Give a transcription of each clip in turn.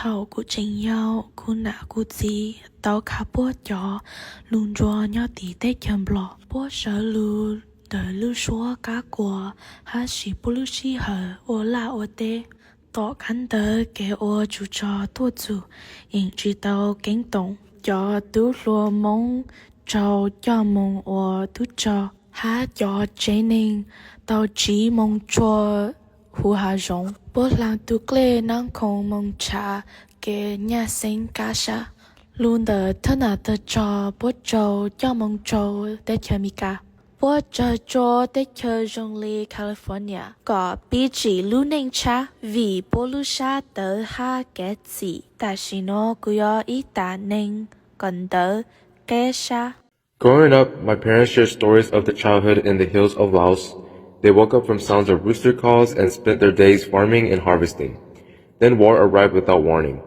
thầu của trình nhau của nạ của gì tao khá bố cho luôn cho nhau tí tết chầm lọ bố sợ lưu đời lưu xóa cá của hát sĩ bố lưu sĩ hở ô la ô tê tỏ khăn tớ kẻ ô chủ cho thua chủ yên chỉ tao kén tổng cho tứ lùa mong trâu cho mong ô tứ cho hát cho chế ninh tao chỉ mong cho hù hà rộng bố làng tu kê năng không mong trả kê nhà sinh cá sa luôn đỡ thân à tớ cho bố trâu cho mong trâu để chơi mi cả bố cho để chơi rong lì California có bí chỉ lưu ninh cha vì bố lưu sa tớ ha ghét gì ta chỉ nó cứ yo ý ta ninh còn tớ ghét sa. Growing up, my parents shared stories of their childhood in the hills of Laos. They woke up from sounds of rooster calls and spent their days farming and harvesting. Then war arrived without warning.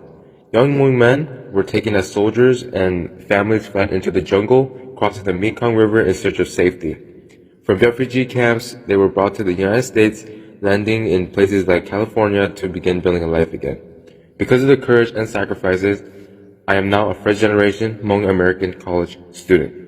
Young Hmong men were taken as soldiers and families fled into the jungle, crossing the Mekong River in search of safety. From refugee camps, they were brought to the United States, landing in places like California to begin building a life again. Because of the courage and sacrifices, I am now a first generation Hmong American college student.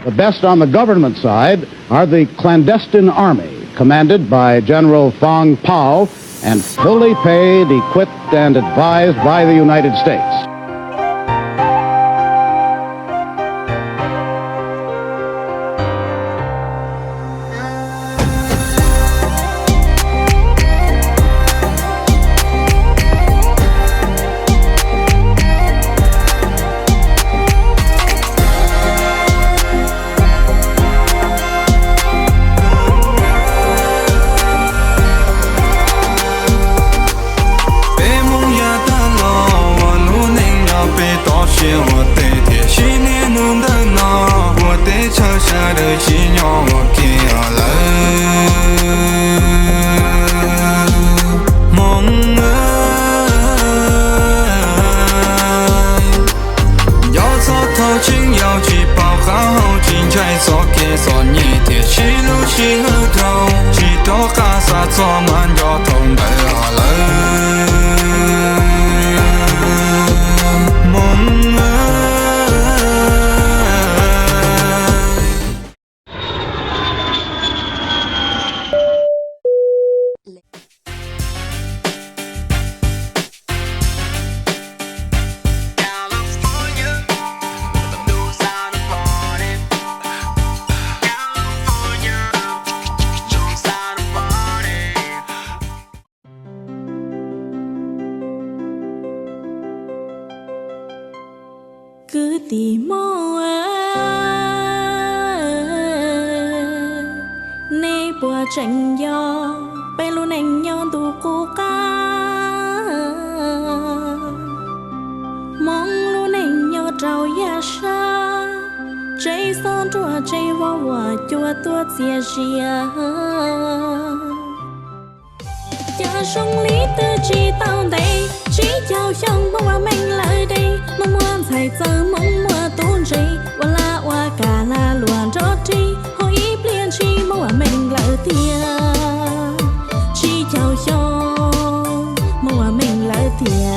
The best on the government side are the clandestine army, commanded by General Fong Pao and fully paid, equipped, and advised by the United States. cứ tìm mơ nê bùa tranh gió bay luôn anh nhau tù cô ca mong luôn anh nhau trao ya sa trái son chua trái hoa hoa chua tua chia chia cho sông lý tư chi tao đây chỉ chào trong bông mình lại đây mong muốn thầy giờ mong mua tôn gì và la hoa cả là luồn rót chi hồi ý liền chi mong mình lại tiền chỉ chào trong mong mình lại tiền